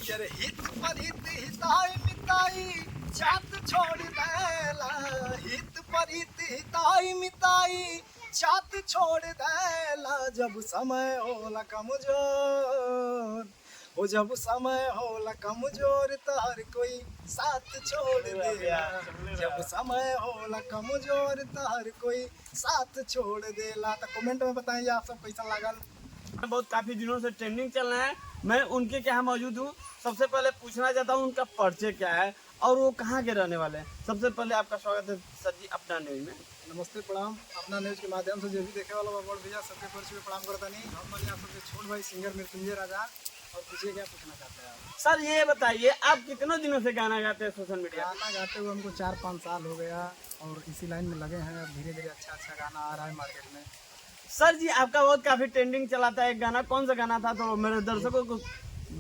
अरे हित पर हित हिताई मिताई जात छोड़ देला, हित पर हित हिताई मिताई जात छोड़ देला, जब समय होला कमजोर, ओ जब समय होला कमजोर तो हर कोई साथ छोड़ देला, जब समय होला कमजोर तो हर कोई साथ छोड़ देला। तो कमेंट में बताइए आप सब कैसा लागल। बहुत काफी दिनों से ट्रेंडिंग चल रहा है, मैं उनके यहाँ मौजूद हूँ। सबसे पहले पूछना चाहता हूँ उनका परिचय क्या है और वो कहाँ के रहने वाले हैं। सबसे पहले आपका स्वागत है सर जी अपना न्यूज में। नमस्ते प्रणाम। अपना न्यूज के माध्यम से जो भी देखे वाला बड़ भैया सबके परिचय में प्रणाम करता नहीं। हम बने आप सबके छोट भाई सिंगर मृत्युंजय राजा। और पूछिए क्या पूछना चाहते हैं आप। सर ये बताइए आप कितने दिनों से गाना गाते हैं सोशल मीडिया? गाना गाते हुए हमको 4-5 साल हो गया और इसी लाइन में लगे हैं। अब धीरे धीरे अच्छा गाना आ रहा है मार्केट में। सर जी आपका बहुत काफी ट्रेंडिंग चला था एक गाना, कौन सा गाना था तो मेरे दर्शकों को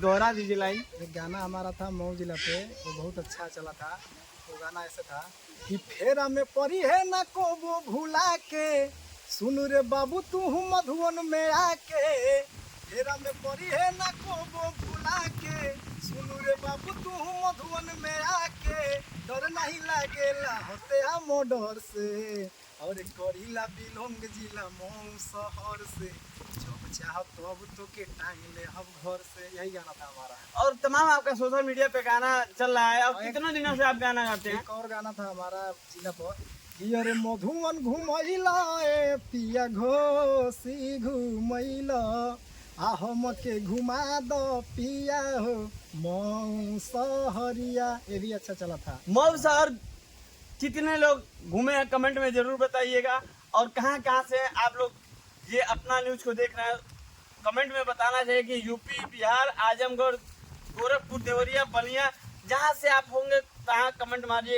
दोहरा दीजिए लाइन। एक गाना हमारा था मऊ जिला पे, वो बहुत अच्छा चला था। वो गाना ऐसे था कि फेरा में पड़ी है ना को वो भूला के, सुन रे बाबू तू मधुवन में आके, फेरा में पड़ी है ना को वो भूला के, सुन रे बाबू तू मधुवन में आके, डर नहीं लागेला होते हम डर से, और करीला बिलोंग जिला मऊ शहर से, जब चाह तब तो के टाइम ले हम घर से। यही गाना था हमारा। और तमाम आपका सोशल मीडिया पे गाना चल रहा है। और कितने दिनों से आप गाना गाते हैं? एक और गाना था हमारा जिला पर कि अरे मधुवन घुमैला ए पिया घोसी घुमैला, आ हम के घुमा दो पिया हो मऊ शहरिया। ये भी अच्छा चला था। मऊ शहर कितने लोग घूमे हैं कमेंट में जरूर बताइएगा। और कहाँ कहाँ से आप लोग ये अपना न्यूज को देख रहे हैं कमेंट में बताना चाहिए कि यूपी, बिहार, आजमगढ़, गोरखपुर, देवरिया, बलिया, जहाँ से आप होंगे वहाँ कमेंट मारिएगा।